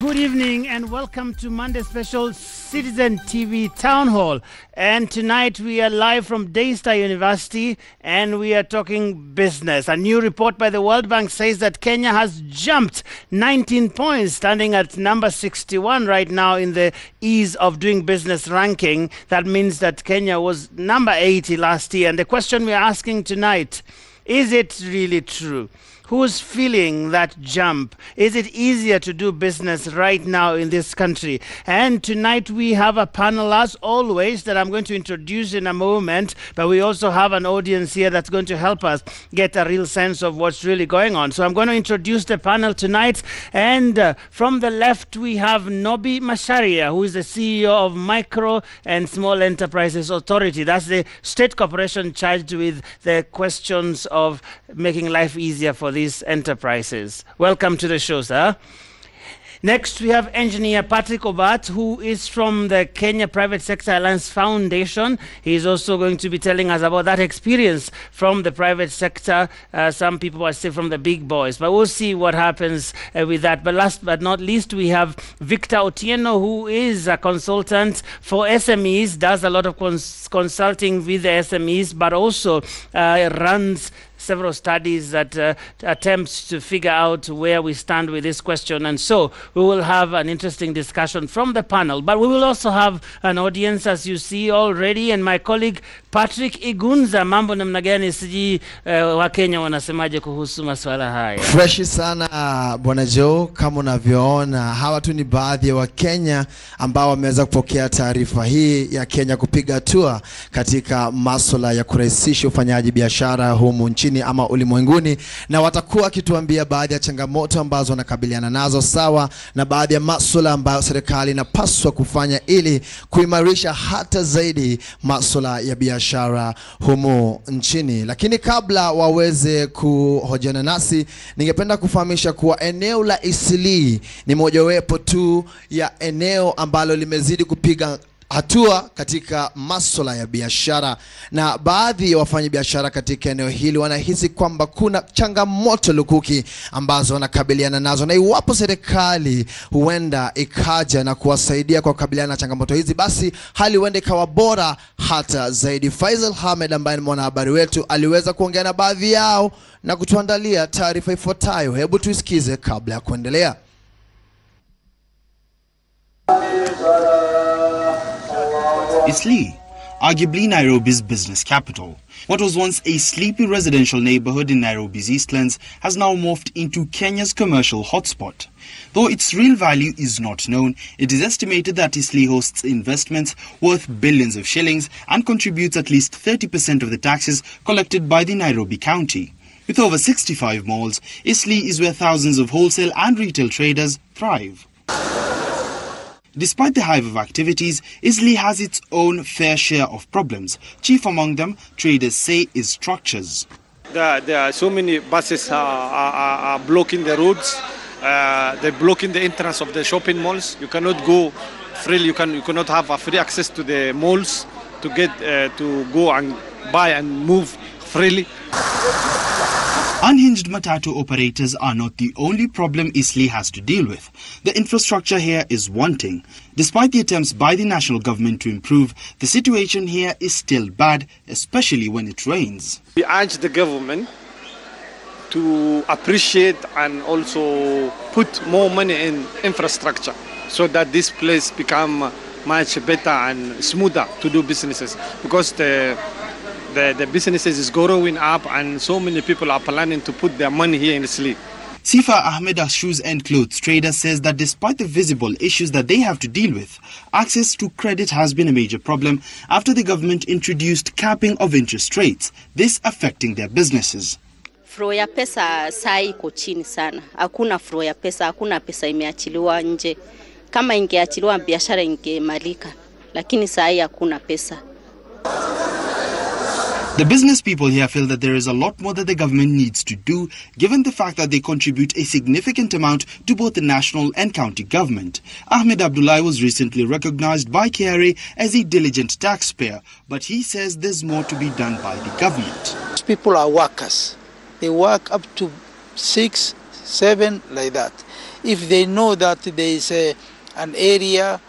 Good evening and welcome to Monday Special Citizen TV Town Hall. And tonight we are live from Daystar University and we are talking business. A new report by the World Bank says that Kenya has jumped 19 points, standing at number 61 right now in the ease of doing business ranking. That means that Kenya was number 80 last year. And the question we are asking tonight, is it really true? Who's feeling that jump? Is it easier to do business right now in this country? And tonight we have a panel, as always, that I'm going to introduce in a moment. But we also have an audience here that's going to help us get a real sense of what's really going on. So I'm going to introduce the panel tonight. And from the left, we have Nobby Macharia, who is the CEO of Micro and Small Enterprises Authority. That's the state corporation charged with the questions of making life easier for these enterprises. Welcome to the show, sir. Next, we have engineer Patrick Obat, who is from the Kenya Private Sector Alliance Foundation. He's also going to be telling us about that experience from the private sector. Some people are still from the big boys, but we'll see what happens with that. But last but not least, we have Victor Otieno, who is a consultant for SMEs, does a lot of consulting with the SMEs, but also runs several studies that attempts to figure out where we stand with this question. And so we will have an interesting discussion from the panel. But we will also have an audience, as you see already. And my colleague Patrick Igunza, mambo namna gani, siji wa Kenya wanasemaje kuhusu masuala haya? Fresh sana Bwana Joe, kama unavyoona hawa tu ni baadhi ya Wakenya ambao wameweza kupokea taarifa hii ya Kenya kupiga hatua katika masuala ya kurahisisha ufanyaji biashara humu nchini ama ulimwenguni, na watakuwa kituambia baadhi ya changamoto ambazo wanakabiliana nazo, sawa na baadhi ya masuala ambayo serikali inapaswa kufanya ili kuimarisha hata zaidi masuala ya biashara humu nchini. Lakini kabla waweze kuhojiana nasi, ningependa kufahamisha kuwa eneo la Eastleigh ni mojawapo tu ya eneo ambalo limezidi kupiga hatua katika masuala ya biashara, na baadhi ya wafanyabiashara katika eneo hili wanahisi kwamba kuna changamoto lukuki ambazo wanakabiliana nazo, na iwapo serikali huenda ikaja na kuwasaidia kwa kukabiliana na changamoto hizi, basi hali huenda ikawa bora hata zaidi. Faisal Ahmed ambaye ni mwanahabari wetu aliweza kuongea na baadhi yao na kutuandalia taarifa ifuatayo. Hebu tuisikize kabla ya kuendelea. Eastleigh, arguably Nairobi's business capital. What was once a sleepy residential neighborhood in Nairobi's Eastlands has now morphed into Kenya's commercial hotspot. Though its real value is not known, it is estimated that Eastleigh hosts investments worth billions of shillings and contributes at least 30% of the taxes collected by the Nairobi county. With over 65 malls, Eastleigh is where thousands of wholesale and retail traders thrive. Despite the hive of activities, Eastleigh has its own fair share of problems. Chief among them, traders say, is structures. There are so many buses are blocking the roads. They're blocking the entrance of the shopping malls. You cannot go freely. You cannot have a free access to the malls to get to go and buy and move freely. Unhinged matatu operators are not the only problem Eastleigh has to deal with. The infrastructure here is wanting. Despite the attempts by the national government to improve, the situation here is still bad, especially when it rains. We urge the government to appreciate and also put more money in infrastructure so that this place become much better and smoother to do businesses, because the businesses is growing up and so many people are planning to put their money here in Eastleigh. Sifa Ahmed, a shoes and clothes trader, says that despite the visible issues that they have to deal with, access to credit has been a major problem after the government introduced capping of interest rates, this affecting their businesses. Flow ya pesa saa iko chini sana. Hakuna flow ya pesa, hakuna pesa imeachiliwa nje. Kama ingeachiliwa biashara ingemalika, lakini saa hii hakuna pesa. The business people here feel that there is a lot more that the government needs to do, given the fact that they contribute a significant amount to both the national and county government. Ahmed Abdullahi was recently recognized by KRA as a diligent taxpayer, but he says there's more to be done by the government. People are workers. They work up to 6, 7, like that. if they know that there is an area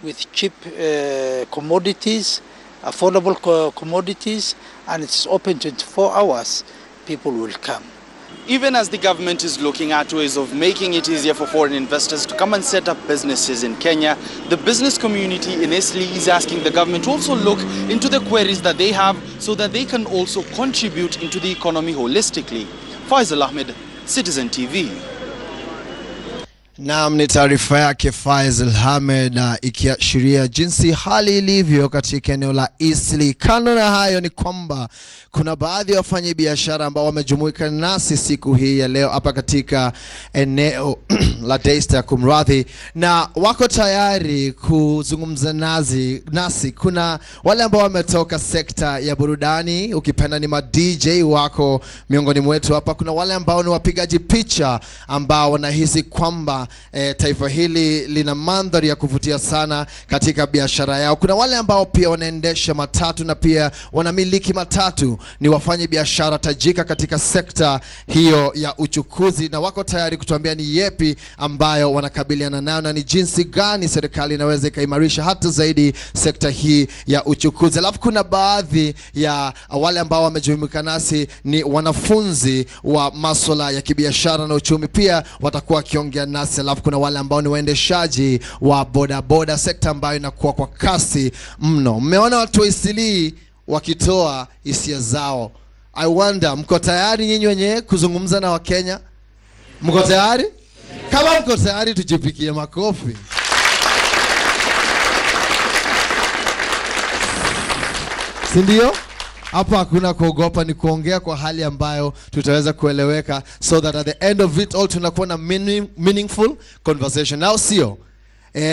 with cheap commodities, affordable commodities, and it's open 24 hours, people will come. Even as the government is looking at ways of making it easier for foreign investors to come and set up businesses in Kenya, the business community in Eastleigh is asking the government to also look into the queries that they have so that they can also contribute into the economy holistically. Faisal Ahmed, Citizen TV. Naam, ni taarifa yake Faisal Ahmed ikiashiria jinsi hali ilivyo katika eneo la Eastleigh. Kando na hayo ni kwamba kuna baadhi ya wafanyabiashara ambao wamejumuika nasi siku hii ya leo hapa katika eneo la Daystar kumradhi, na wako tayari kuzungumza nasi. Kuna wale ambao wametoka sekta ya burudani, ukipenda ni ma DJ wako miongoni mwetu hapa. Kuna wale ambao ni wapigaji picha ambao wanahisi kwamba taifa hili lina mandhari ya kuvutia sana katika biashara yao. Kuna wale ambao pia wanaendesha matatu na pia wanamiliki matatu, ni wafanya biashara tajika katika sekta hiyo ya uchukuzi, na wako tayari kutuambia ni yepi ambayo wanakabiliana nayo na ni jinsi gani serikali inaweza ikaimarisha hata zaidi sekta hii ya uchukuzi. Alafu kuna baadhi ya wale ambao wamejumuika nasi ni wanafunzi wa masuala ya kibiashara na uchumi, pia watakuwa wakiongea nasi. Alafu kuna wale ambao ni waendeshaji wa bodaboda, sekta ambayo inakuwa kwa kasi mno. Mmeona watu wa Eastleigh wakitoa hisia zao. I wonder, mko tayari nyinyi wenyewe kuzungumza na Wakenya? Mko tayari? Kama mko tayari tujipikie makofi. Sindio? Hapa hakuna kuogopa, ni kuongea kwa hali ambayo tutaweza kueleweka, so that at the end of it all tunakuwa na meaningful conversation. Now sio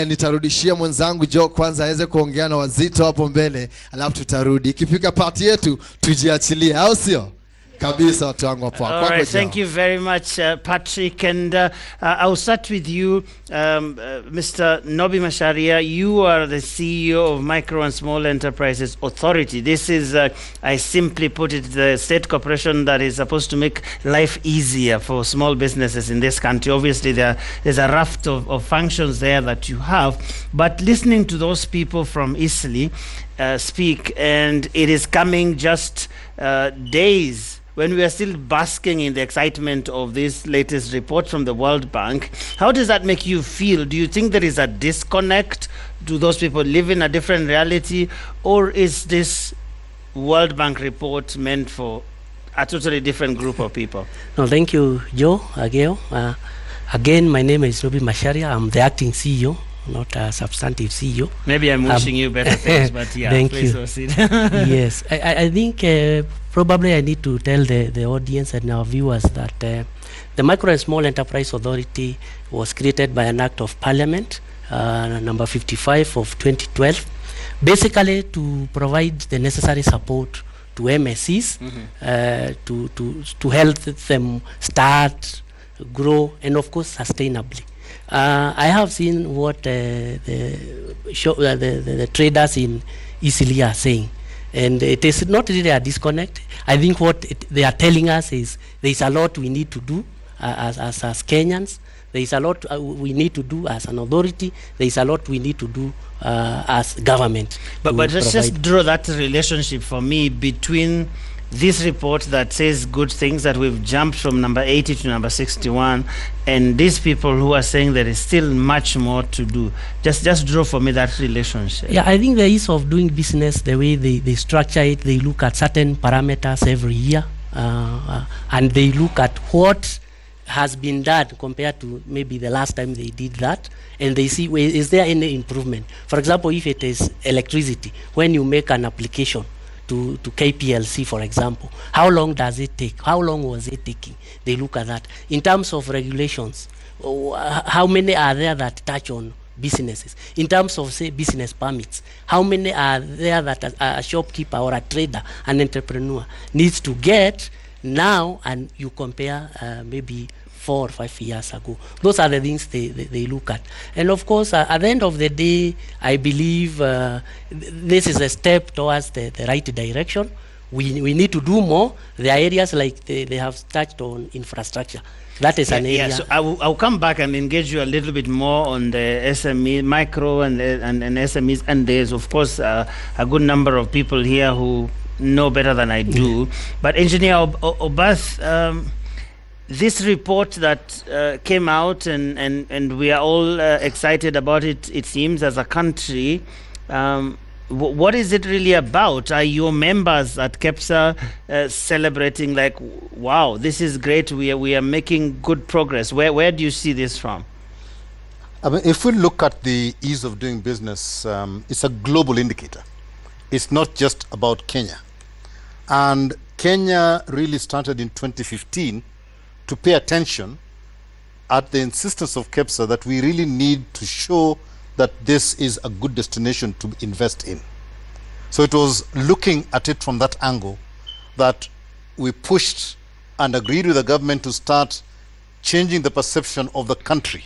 nitarudishia mwenzangu Joe kwanza aweze kuongea na wazito hapo mbele, alafu tutarudi. Ikifika part yetu tujiachilie, au sio? Kabisa watu wangu hapo. All right, thank you very much Patrick, and I'll start with you, Mr. Nobby Macharia. You are the CEO of Micro and Small Enterprises Authority. This is, I simply put it, the state corporation that is supposed to make life easier for small businesses in this country. Obviously there's a raft of functions there that you have, but listening to those people from Eastleigh speak, and it is coming just days when we are still basking in the excitement of this latest report from the World Bank. How does that make you feel? Do you think there is a disconnect? Do those people live in a different reality? Or is this World Bank report meant for a totally different group of people? No, thank you, Joe, Ageo. Again, my name is Nobby Macharia. I'm the acting CEO, not a substantive CEO. Maybe I'm wishing you better things, but yeah, thank please you. proceed. Yes, I think probably I need to tell the audience and our viewers that the Micro and Small Enterprise Authority was created by an Act of Parliament, number 55 of 2012, basically to provide the necessary support to MSCs, to help them start, grow, and of course sustainably. I have seen what the traders in Eastleigh are saying, and it is not really a disconnect. I think what they are telling us is there is a lot we need to do as Kenyans. There is a lot we need to do as an authority. There is a lot we need to do as government. But let's just draw that relationship for me between this report that says good things, that we've jumped from number 80 to number 61, and these people who are saying there is still much more to do. Just draw for me that relationship. Yeah, I think the ease of doing business, the way they structure it, they look at certain parameters every year, and they look at what has been done compared to maybe the last time they did that, and they see, is there any improvement? For example, if it is electricity, when you make an application to KPLC, for example, how long does it take? How long was it taking? They look at that. In terms of regulations, how many are there that touch on businesses? In terms of, say, business permits, how many are there that a shopkeeper or a trader, an entrepreneur needs to get now, and you compare maybe 4 or 5 years ago? Those are the things they look at. And of course, at the end of the day, I believe this is a step towards the right direction. we need to do more. There are areas like they have touched on infrastructure. That is an area. Yeah, so I'll come back and engage you a little bit more on the SME, micro and SMEs. And there's, of course, a good number of people here who know better than I do. But Engineer Obath, this report that came out, and we are all excited about it, it seems, as a country. What is it really about? Are your members at KEPSA celebrating like, wow, this is great, we are making good progress? Where do you see this from? I mean, if we look at the ease of doing business, it's a global indicator. It's not just about Kenya. And Kenya really started in 2015 to pay attention at the insistence of KEPSA that we really need to show that this is a good destination to invest in. So it was looking at it from that angle that we pushed and agreed with the government to start changing the perception of the country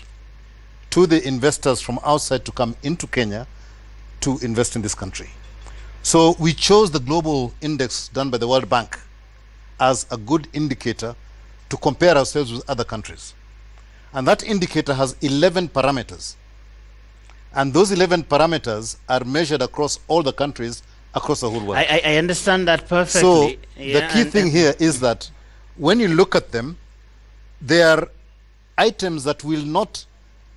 to the investors from outside to come into Kenya to invest in this country. So we chose the global index done by the World Bank as a good indicator to compare ourselves with other countries. And that indicator has 11 parameters. And those 11 parameters are measured across all the countries across the whole world. I understand that perfectly. So the key thing here is that when you look at them, they are items that will not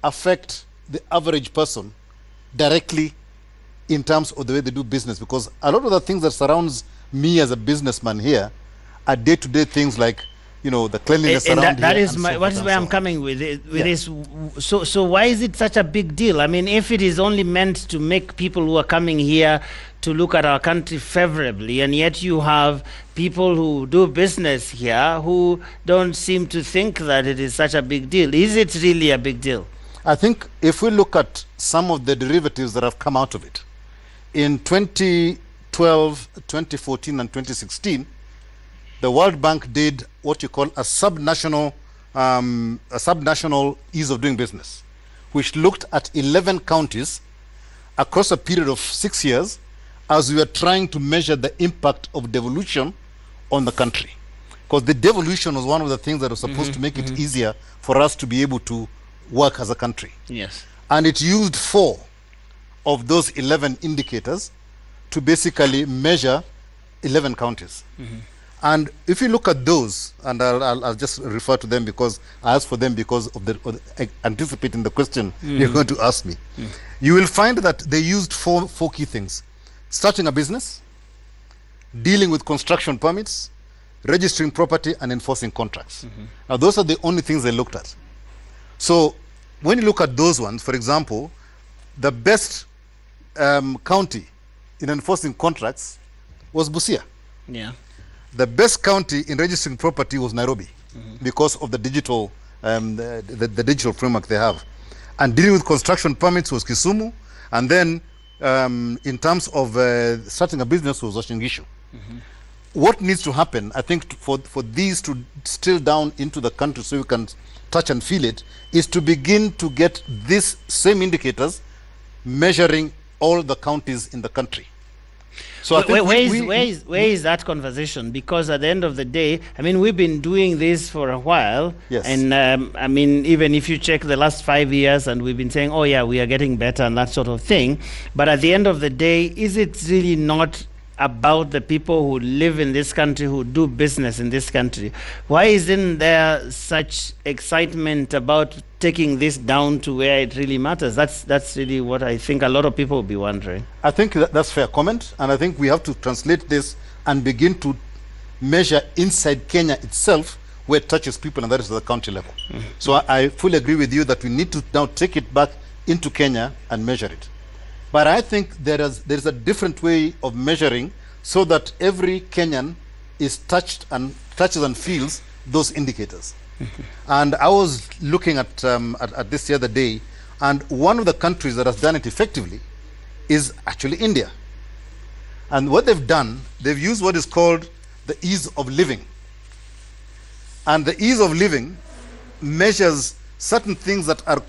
affect the average person directly in terms of the way they do business, because a lot of the things that surrounds me as a businessman here are day-to-day things like, you know, the cleanliness around that here. is what is where I'm coming with this. So why is it such a big deal? I mean, if it is only meant to make people who are coming here to look at our country favorably, and yet you have people who do business here who don't seem to think that it is such a big deal. Is it really a big deal? I think if we look at some of the derivatives that have come out of it, in 2012, 2014, and 2016, the World Bank did what you call a subnational ease of doing business, which looked at 11 counties across a period of 6 years as we were trying to measure the impact of devolution on the country. Because the devolution was one of the things that was supposed to make it easier for us to be able to work as a country. Yes. And it used 4 of those 11 indicators to basically measure 11 counties. And if you look at those, and I'll just refer to them because I asked for them because of anticipating the question you're going to ask me. You will find that they used four key things: starting a business, dealing with construction permits, registering property, and enforcing contracts. Now, those are the only things they looked at. So when you look at those ones, for example, the best county in enforcing contracts was Busia. Yeah. The best county in registering property was Nairobi, because of the digital the digital framework they have. And dealing with construction permits was Kisumu, and then in terms of starting a business was Uasin Gishu. What needs to happen, I think, for these to still down into the country so you can touch and feel it, is to begin to get these same indicators measuring all the counties in the country. So I think where is that conversation? Because at the end of the day, I mean, we've been doing this for a while. Yes. And I mean, even if you check the last 5 years, and we've been saying, oh yeah, we are getting better and that sort of thing. But at the end of the day, is it really not about the people who live in this country, who do business in this country? Why isn't there such excitement about taking this down to where it really matters? That's really what I think a lot of people will be wondering. I think that's fair comment, and I think we have to translate this and begin to measure inside Kenya itself where it touches people, and that is at the county level. So I fully agree with you that we need to now take it back into Kenya and measure it. But I think there is a different way of measuring so that every Kenyan is touches and feels those indicators. And I was looking at this the other day, and one of the countries that has done it effectively is actually India. And what they've done, they've used what is called the ease of living. And the ease of living measures certain things that are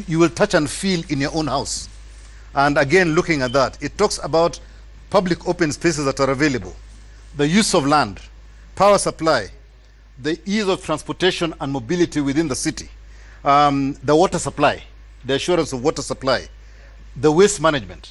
you will touch and feel in your own house. And again, looking at that, it talks about public open spaces that are available, the use of land, power supply, the ease of transportation and mobility within the city, the water supply, the assurance of water supply, the waste management,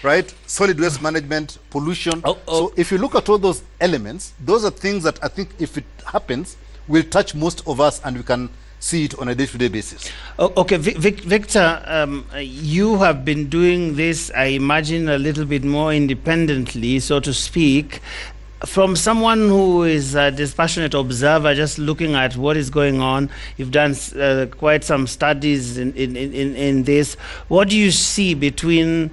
right? Solid waste management, pollution. So if you look at all those elements, those are things that I think if it happens, will touch most of us and we can see it on a day-to-day basis. Okay, Victor, you have been doing this, I imagine, a little bit more independently, so to speak. From someone who is a dispassionate observer, just looking at what is going on, you've done quite some studies in this. What do you see between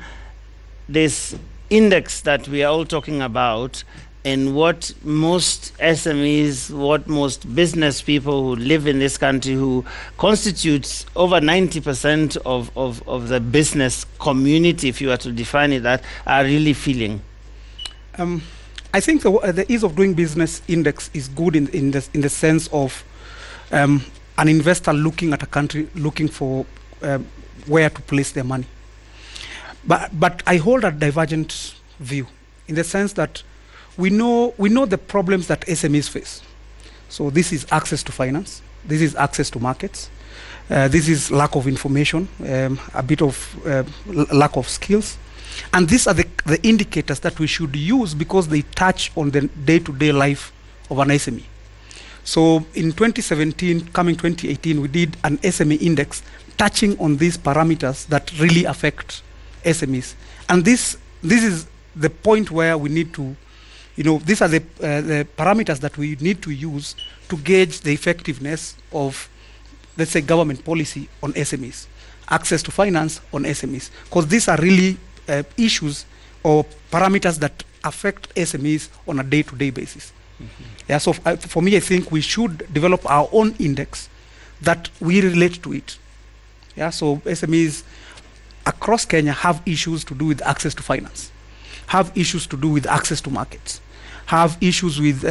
this index that we are all talking about and what most SMEs, what most business people who live in this country, who constitutes over 90% of the business community, if you were to define it that, are really feeling? I think the ease of doing business index is good in the sense of an investor looking at a country, looking for where to place their money. But I hold a divergent view in the sense that we know the problems that SMEs face. So this is access to finance, this is access to markets, this is lack of information, a bit of lack of skills. And these are the indicators that we should use because they touch on the day-to-day life of an SME. So in 2017, coming 2018, we did an SME index touching on these parameters that really affect SMEs. And this is the point where we need to, these are the parameters that we need to use to gauge the effectiveness of, let's say, government policy on SMEs, access to finance on SMEs, because these are really issues or parameters that affect SMEs on a day-to-day basis. Yeah, so for me, I think we should develop our own index that we relate to it. Yeah, so SMEs across Kenya have issues to do with access to finance, have issues to do with access to markets, have issues with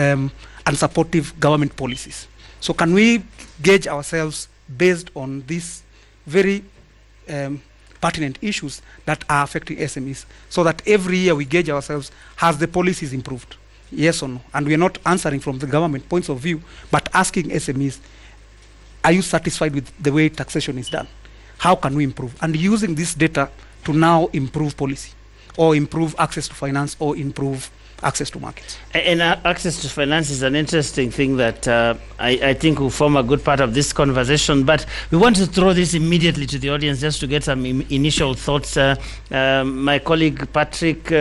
unsupportive government policies. So can we gauge ourselves based on these very pertinent issues that are affecting SMEs, so that every year we gauge ourselves, has the policies improved? Yes or no? And we are not answering from the government points of view, but asking SMEs, are you satisfied with the way taxation is done? How can we improve? And using this data to now improve policy, or improve access to finance, or improve access to markets. And access to finance is an interesting thing that I think will form a good part of this conversation. But we want to throw this immediately to the audience just to get some initial thoughts. My colleague Patrick,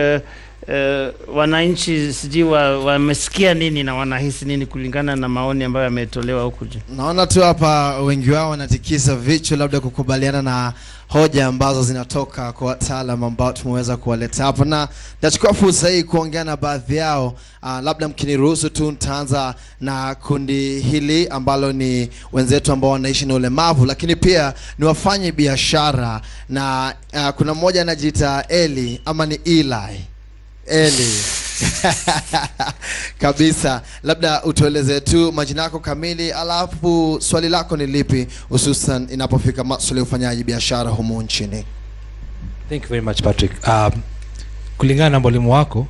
wananchi sijui wamesikia nini na wanahisi nini kulingana na maoni ambayo yametolewa huku? Naona tu hapa wengi wao wanatikisa vichwa, labda kukubaliana na hoja ambazo zinatoka kwa wataalamu ambao tumeweza kuwaleta hapa, na nachukua fursa hii kuongea na baadhi yao. Labda mkiniruhusu tu nitaanza na kundi hili ambalo ni wenzetu ambao wanaishi na ulemavu, lakini pia ni wafanye biashara, na kuna mmoja anajiita Eli ama ni Eli kabisa. Labda utueleze tu majina yako kamili, alafu swali lako ni lipi hususan inapofika masuala ya ufanyaji biashara humu nchini? Thank you very much, Patrick. Kulingana na mwalimu wako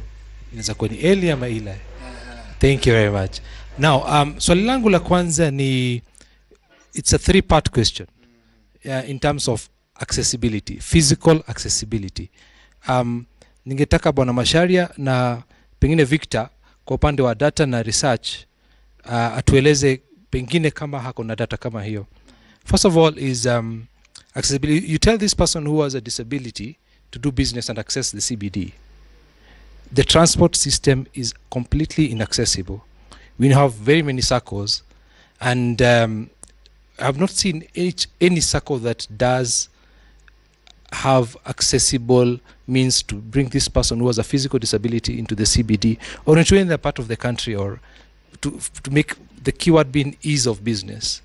inaweza kuwa ni Eli ama Eli. Thank you very much. Now, swali langu la kwanza ni, it's a three-part question in terms of accessibility, physical accessibility. Ningetaka Bwana Macharia na pengine Victor kwa upande wa data na research atueleze pengine kama hako na data kama hiyo. First of all is accessibility. You tell this person who has a disability to do business and access the CBD. The transport system is completely inaccessible. We have very many circles, and I have not seen any circle that does have accessible means to bring this person who has a physical disability into the CBD or into any part of the country, or to make the keyword being ease of business.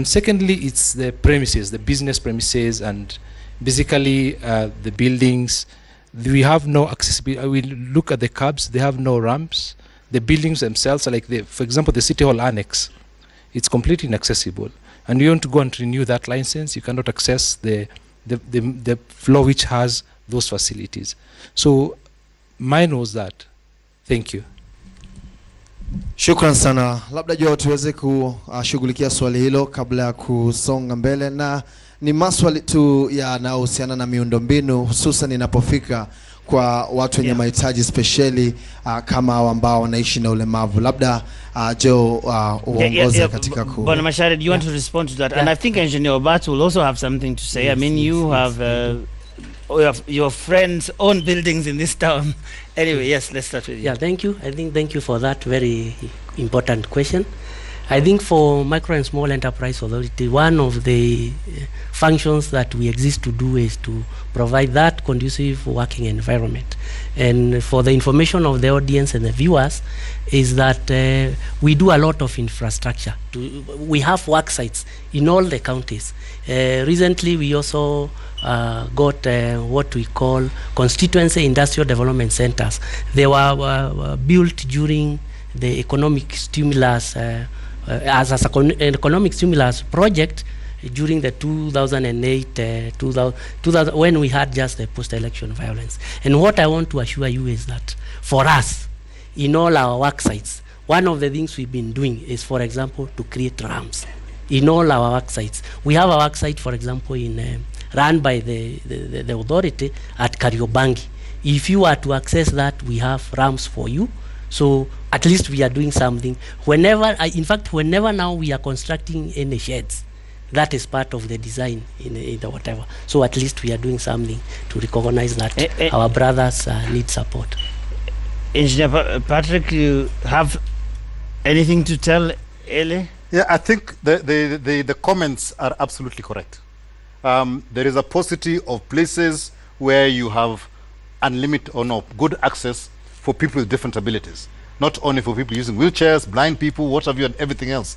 Secondly, it's the premises, the business premises, and basically the buildings. We have no accessibility. We look at the cabs, they have no ramps. The buildings themselves are like, for example, the City Hall Annex, it's completely inaccessible. And you want to go and renew that license, you cannot access the floor which has those facilities. So mine was that. Thank you. Shukran sana. Labda Joe tuweze kushughulikia swali hilo kabla ya kusonga mbele, na ni maswali tu yanayohusiana na miundombinu, hususan inapofika kwa watu wenye mahitaji specially kama ambao wanaishi na ulemavu. Labda Joe uongoze katika ku. Bwana Macharia, do you want to respond to that? And I think Engineer Obat will also have something to say. I mean, you have your friends own buildings in this town. Anyway, yes, let's start with you. Yeah, thank you. Thank you for that very important question. I think for Micro and Small Enterprise Authority, one of the functions that we exist to do is to provide that conducive working environment. And for the information of the audience and the viewers is that we do a lot of infrastructure. We have work sites in all the counties. Recently, we also got what we call constituency industrial development centers. They were built during the economic stimulus as an economic stimulus project during the 2008 2000 when we had just the post-election violence. And what I want to assure you is that for us, in all our work sites, one of the things we've been doing is, for example, to create ramps in all our work sites. We have a work site, for example, in run by the authority at Kariobangi. If you are to access that, we have ramps for you. So at least we are doing something. Whenever now we are constructing any sheds, that is part of the design in the whatever. So at least we are doing something to recognize that our brothers need support. Engineer Patrick, you have anything to tell Ele? Yeah, I think the comments are absolutely correct. There is a paucity of places where you have unlimited or no good access for people with different abilities, not only for people using wheelchairs, blind people, what have you, and everything else.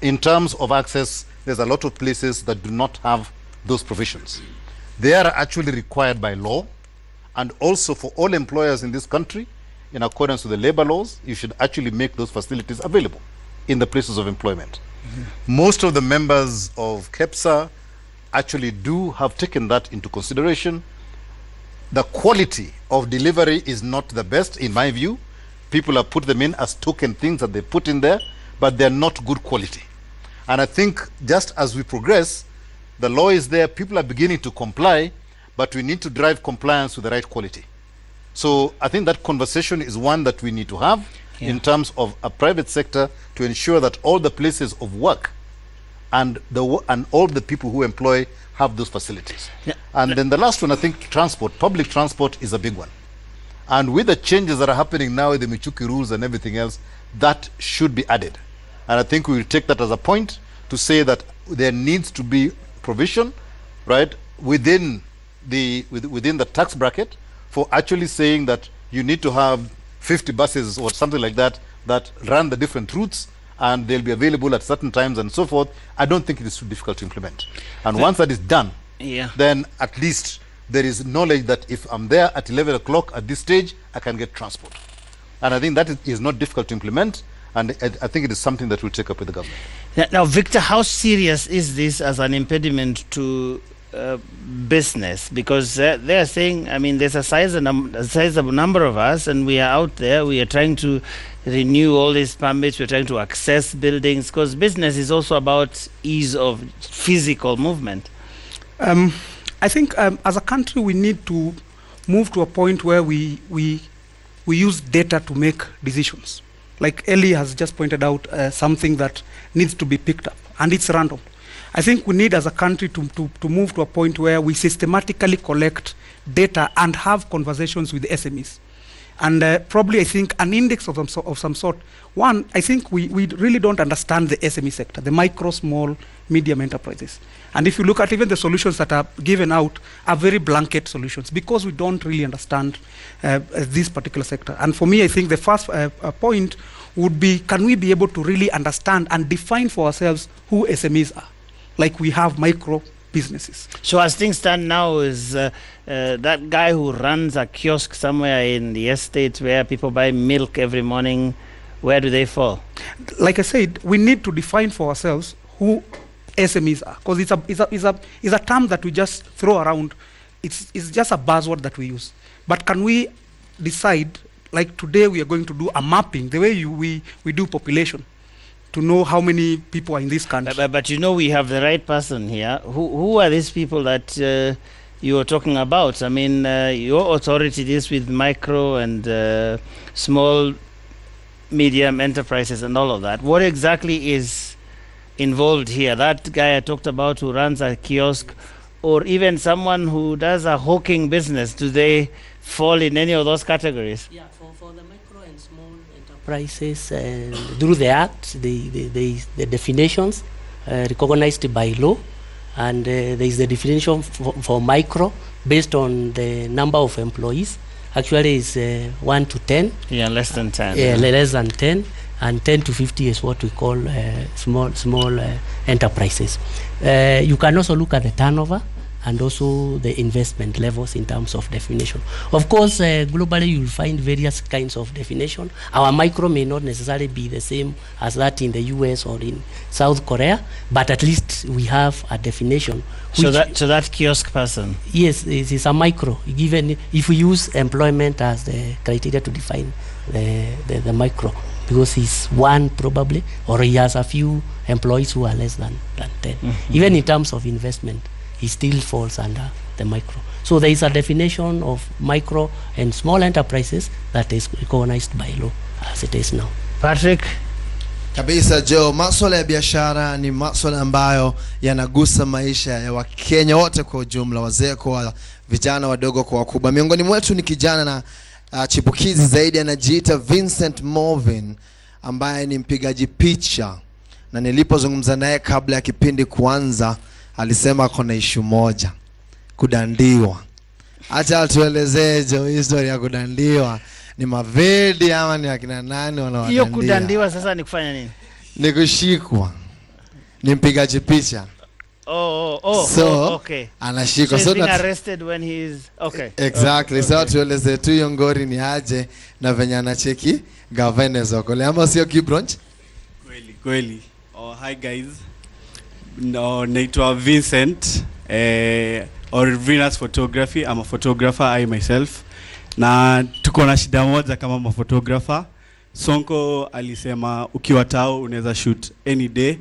In terms of access, there's a lot of places that do not have those provisions. They are actually required by law, and also for all employers in this country, in accordance with the labor laws, you should actually make those facilities available in the places of employment. Most of the members of KEPSA actually do have taken that into consideration. The quality of delivery is not the best, in my view. People have put them in as token things that they put in there, but they're not good quality. And I think just as we progress, the law is there, people are beginning to comply, but we need to drive compliance with the right quality. So I think that conversation is one that we need to have in terms of a private sector to ensure that all the places of work and all the people who employ have those facilities. And then the last one, I think transport, public transport is a big one. And with the changes that are happening now with the Michuki rules and everything else, that should be added. And I think we will take that as a point to say that there needs to be provision, right, within the tax bracket for actually saying that you need to have 50 buses or something like that that run the different routes, and they'll be available at certain times and so forth. I don't think it is too difficult to implement. And once that is done, then at least there is knowledge that if I'm there at 11 o'clock at this stage, I can get transport. And I think that is not difficult to implement, and I think it is something that we'll take up with the government. Now, Victor, how serious is this as an impediment to business? Because they're saying, I mean, there's a sizable number of us, and we are out there, we are trying to renew all these permits, we're trying to access buildings, because business is also about ease of physical movement. I think as a country we need to move to a point where we use data to make decisions. Like Eli has just pointed out, something that needs to be picked up, and it's random. I think we need as a country to move to a point where we systematically collect data and have conversations with the SMEs. And probably I think an index of some sort. One, I think we really don't understand the SME sector, the micro, small, medium enterprises. And if you look at even the solutions that are given out are very blanket solutions because we don't really understand this particular sector. And for me, I think the first point would be, can we be able to really understand and define for ourselves who SMEs are? Like we have micro businesses. So as things stand now, is that guy who runs a kiosk somewhere in the estate where people buy milk every morning, where do they fall? Like I said, we need to define for ourselves who SMEs are, because it's a term that we just throw around. It's just a buzzword that we use. But can we decide like today we are going to do a mapping, the way we do population, to know how many people are in this country. But you know, we have the right person here. Who are these people that you are talking about? I mean, your authority deals with micro and small, medium enterprises and all of that. What exactly is involved here? That guy I talked about who runs a kiosk, or even someone who does a hawking business, do they fall in any of those categories? Yeah, for the micro and small enterprises, through the Act, the definitions recognized by law, and there is the definition for micro based on the number of employees. Actually, it's 1 to 10. Yeah, less than 10. Yeah, less than 10, and 10 to 50 is what we call small enterprises. You can also look at the turnover and also the investment levels in terms of definition. Of course, globally you'll find various kinds of definition. Our micro may not necessarily be the same as that in the US or in South Korea, but at least we have a definition. So that kiosk person? Yes, it is a micro, given if we use employment as the criteria to define the micro, because he's one probably, or he has a few employees who are less than 10. Mm-hmm. Even in terms of investment, he still falls under the micro. So there is a definition of micro and small enterprises that is recognized by law as it is now. Patrick? Kabisa Joe, masuala ya biashara ni masuala ambayo yanagusa maisha ya Wakenya wote kwa ujumla, wazee kwa vijana, wadogo kwa wakubwa. Miongoni mwetu ni kijana na chipukizi zaidi, anajiita Vincent Movin, ambaye ni mpigaji picha, na nilipozungumza naye kabla ya kipindi kuanza alisema kuna issue moja, kudandiwa. Acha atuelezee Joe historia ya kudandiwa. Ni mavedi ama ni akina nani wanawadandia? Hiyo kudandiwa sasa ni kufanya nini? Ni kushikwa. Ni mpigaji picha. Okay. Anashikwa. So he's being arrested when he's okay. Exactly. Okay. So tueleze tu Yongori ni aje na venye anacheki governors wako. Ama sio Kibronch? Kweli. Hi guys. No, naitwa Vincent, or Venus Photography. I'm a photographer, I myself. Na tuko na shida moja kama maphotographer. Sonko alisema ukiwa tao unaweza shoot any day,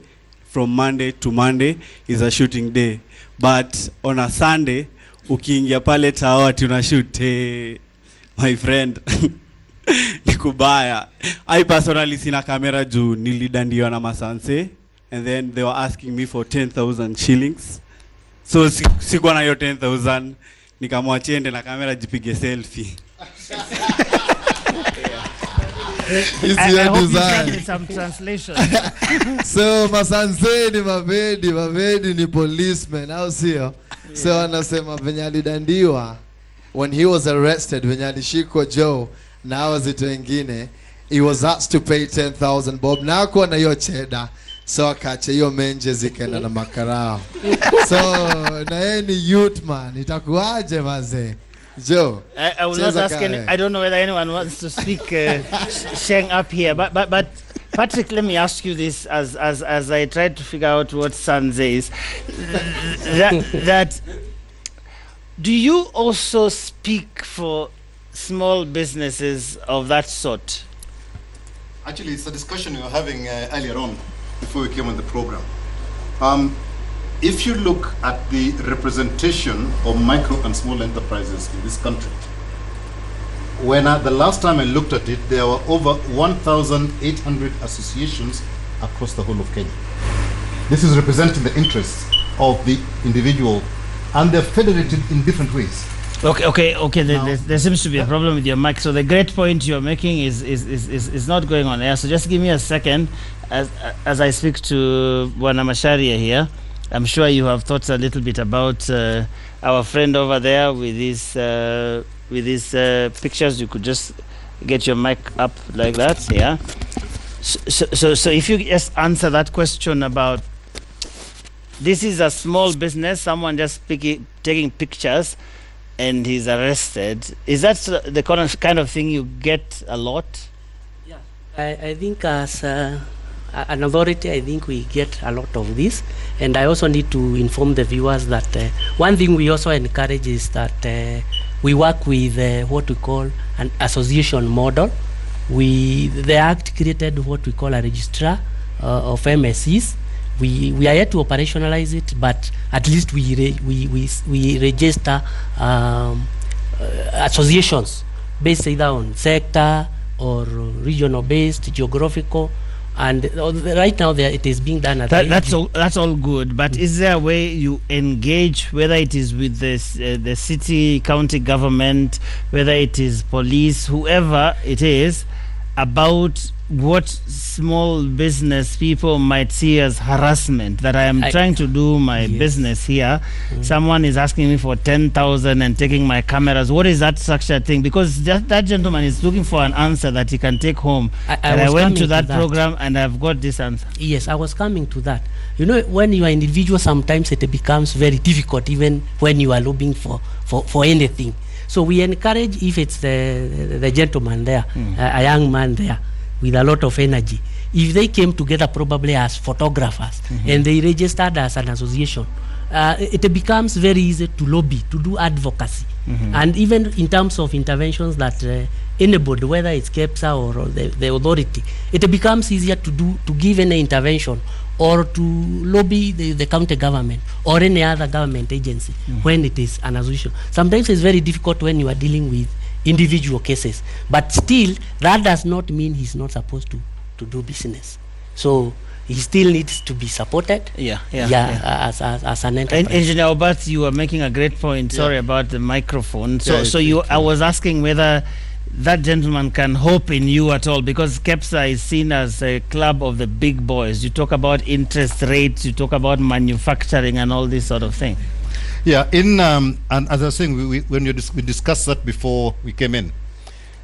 from Monday to Monday is a shooting day. But on a Sunday, ukiingia pale tao ati una shoot, my friend, nikubaya. I personally sina kamera juu nilidandiwa na masanse, and then they were asking me for 10,000 shillings. So sikuwa na hiyo 10,000, nikamwachia ende na kamera jipige selfie. I hope you send some translation. So masanse ni mavedi ni policemen, au sio? So anasema venye alidandiwa when he was arrested, venye alishikwa Joe na wazito wengine, he was asked to pay 10,000 bob, na hakuwa na hiyo cheda. So akache hiyo menje zikaenda na makarao. So na yeye ni youth man, itakuaje maze? Joe, I will not ask any, I don't know whether anyone wants to speak Sheng up here, but Patrick, let me ask you this as I tried to figure out what Sanze is. that do you also speak for small businesses of that sort? Actually, it's a discussion we were having earlier on before we came on the program. If you look at the representation of micro and small enterprises in this country, when the last time I looked at it, there were over 1,800 associations across the whole of Kenya. This is representing the interests of the individual, and they're federated in different ways. Okay. There seems to be a problem with your mic. So the great point you're making is not going on air. So just give me a second as I speak to Nobby Macharia here. I'm sure you have thought a little bit about our friend over there with these pictures. You could just get your mic up like that, yeah. So if you just answer that question about, this is a small business, someone just taking pictures and he's arrested. Is that the kind of thing you get a lot? Yeah, I think as an authority, I think we get a lot of this, and I also need to inform the viewers that one thing we also encourage is that we work with what we call an association model. The Act created what we call a registrar of MSCs. We are yet to operationalize it, but at least we register associations based either on sector or regional based, geographical, and right now it is being done at that's all good, but is there a way you engage, whether it is with the city, county government, whether it is police, whoever it is, about what small business people might see as harassment, that I am trying to do my business here, someone is asking me for 10,000 and taking my cameras? What is that structured thing? Because that gentleman is looking for an answer that he can take home. I went to that program and I've got this answer. Yes, I was coming to that. You know, when you are individual, sometimes it becomes very difficult, even when you are lobbying for anything. So we encourage, if it's the gentleman there, a young man there with a lot of energy, if they came together probably as photographers and they registered as an association, it becomes very easy to lobby, to do advocacy. And even in terms of interventions that anybody, whether it's KEPSA or the authority, it becomes easier to give any intervention or to lobby the county government or any other government agency when it is an association. Sometimes it's very difficult when you are dealing with individual cases, but still that does not mean he's not supposed to do business. So he still needs to be supported. As an enterprise. Engineer Obat, you are making a great point. Sorry about the microphone. I was asking whether that gentleman can hope in you at all, because KEPSA is seen as a club of the big boys. You talk about interest rates, you talk about manufacturing and all this sort of thing. Yeah, and as I was saying, we discussed that before we came in.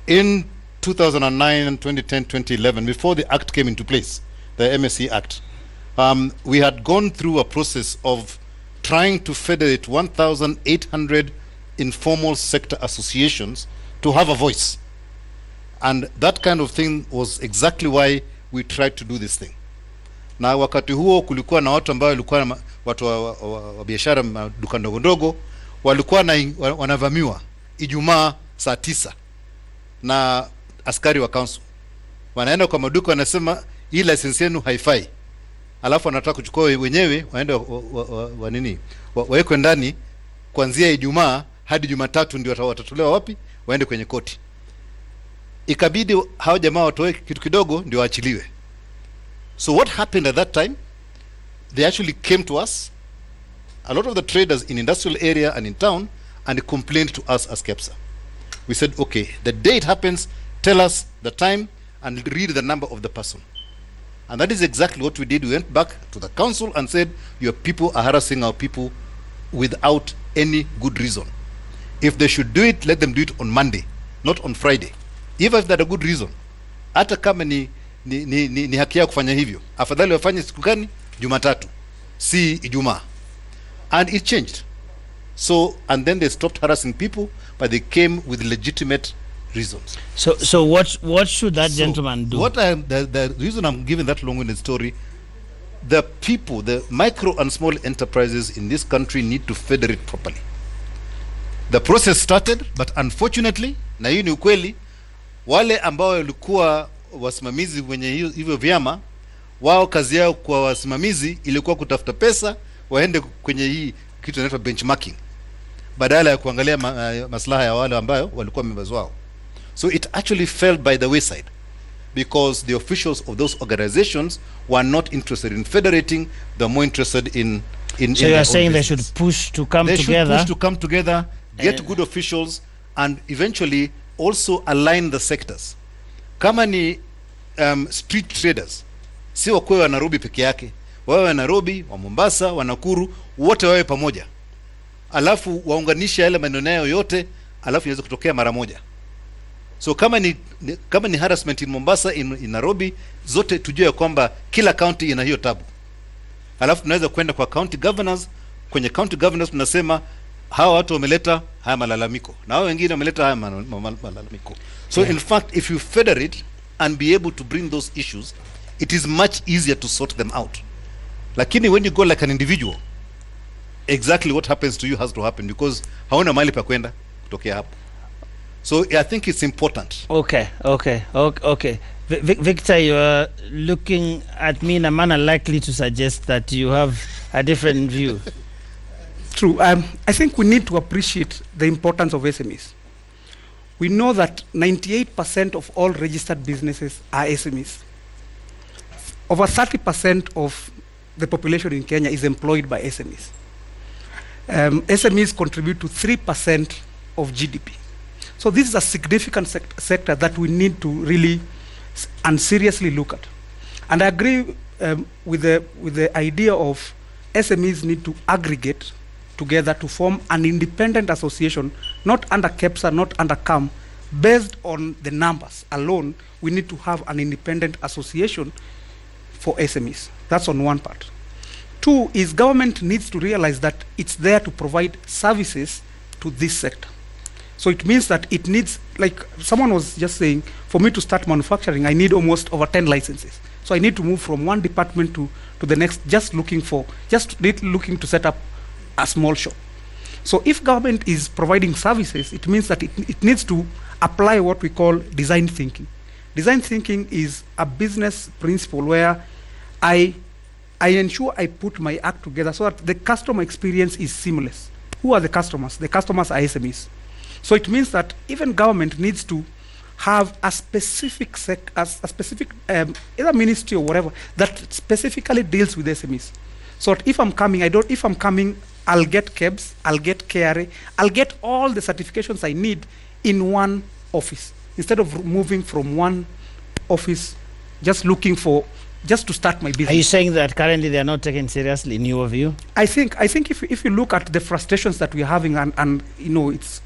In 2009 and 2010, 2011, before the Act came into place, the MSC Act, we had gone through a process of trying to federate 1,800 informal sector associations to have a voice. And that kind of thing was exactly why we tried to do this thing. Na wakati huo kulikuwa na watu ambao walikuwa watu wa biashara duka ndogo ndogo, walikuwa wanavamiwa Ijumaa saa 9 na askari wa council. Wanaenda kwa maduka wanasema hii license yenu haifai. Alafu wanataka kuchukua wenyewe, waende wawekwe ndani kuanzia Ijumaa hadi Jumatatu, ndio watatolewa wapi? Waende kwenye koti. Ikabidi hao jamaa watoe kitu kidogo ndio waachiliwe. So what happened at that time? They actually came to us, a lot of the traders in industrial area and in town, and complained to us as KEPSA. We said, okay, the day it happens, tell us the time and read the number of the person. And that is exactly what we did. We went back to the council and said, your people are harassing our people without any good reason. If they should do it, let them do it on Monday, not on Friday. Even if that's a good reason. Hata kama ni haki yao kufanya hivyo, afadhali wafanye siku gani? Jumatatu, si Ijumaa. And it changed. So, and then they stopped harassing people, but they came with legitimate reasons. So what should that gentleman do? The reason I'm giving that long-winded story, the people, the micro and small enterprises in this country need to federate properly. The process started, but unfortunately, na hii ni ukweli, wale ambao walikuwa wasimamizi wenye hivyo vyama, wao kazi yao kwa wasimamizi ilikuwa kutafuta pesa, waende kwenye hii kitu inaitwa benchmarking, badala ya kuangalia maslaha ya wale ambao walikuwa members wao. So it actually fell by the wayside because the officials of those organizations were not interested in federating, they're more interested in so you are saying they should push to come together. They should push to come together, get good officials, and eventually also align the sectors. Kama ni street traders, si wakwe wa Nairobi peke yake, wawe wa Nairobi, wa Mombasa, wa Nakuru, wote wawe pamoja. Alafu waunganisha yale maneno yao yote, alafu inaweza kutokea mara moja. So kama ni harassment in Mombasa, in Nairobi, zote tujue kwamba kila county ina hiyo tabu. Alafu tunaweza kwenda kwa county governors, kwenye county governors tunasema hawa watu wameleta haya malalamiko, na hao wengine wameleta haya malalamiko. So in fact, if you federate and be able to bring those issues, it is much easier to sort them out. Lakini when you go like an individual, exactly what happens to you has to happen, because hauna mahali pa kwenda. kutokea hapo. So I think it's important. Okay. Victor, you are looking at me in a manner likely to suggest that you have a different view. True. I think we need to appreciate the importance of SMEs. We know that 98% of all registered businesses are SMEs. Over 30% of the population in Kenya is employed by SMEs. SMEs contribute to 3% of GDP. So this is a significant sector that we need to really and seriously look at. And I agree with the idea of SMEs need to aggregate together to form an independent association, not under KEPSA, not under CAM. Based on the numbers alone, we need to have an independent association for SMEs. That's on one part. Two is government needs to realize that it's there to provide services to this sector. So it means that it needs, like someone was just saying, for me to start manufacturing, I need almost over 10 licenses. So I need to move from one department to the next, just looking to set up a small shop. So if government is providing services, it means that it needs to apply what we call design thinking. Design thinking is a business principle where I ensure I put my act together so that the customer experience is seamless. Who are the customers? The customers are SMEs. So it means that even government needs to have a specific either ministry or whatever that specifically deals with SMEs. So that if I'm coming, I'll get KEBS, I'll get KRA, I'll get all the certifications I need in one office instead of moving from one office just looking for just to start my business. Are you saying that currently they are not taken seriously in your view? I think if you look at the frustrations that we're having and you know it's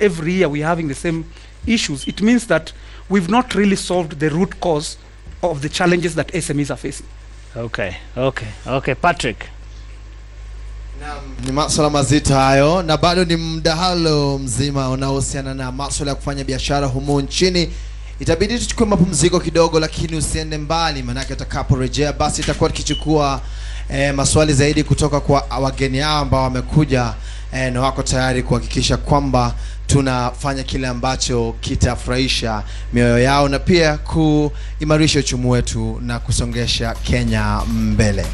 every year we're having the same issues, it means that we've not really solved the root cause of the challenges that SMEs are facing. Okay. Patrick. Ni masuala mazito hayo na bado ni mdahalo mzima unaohusiana na masuala ya kufanya biashara humu nchini. Itabidi tuchukue mapumziko kidogo, lakini usiende mbali, maana atakaporejea basi itakuwa tukichukua maswali zaidi kutoka kwa wageni hao ambao wamekuja na wako tayari kuhakikisha kwamba tunafanya kile ambacho kitafurahisha mioyo yao na pia kuimarisha uchumi wetu na kusongesha Kenya mbele.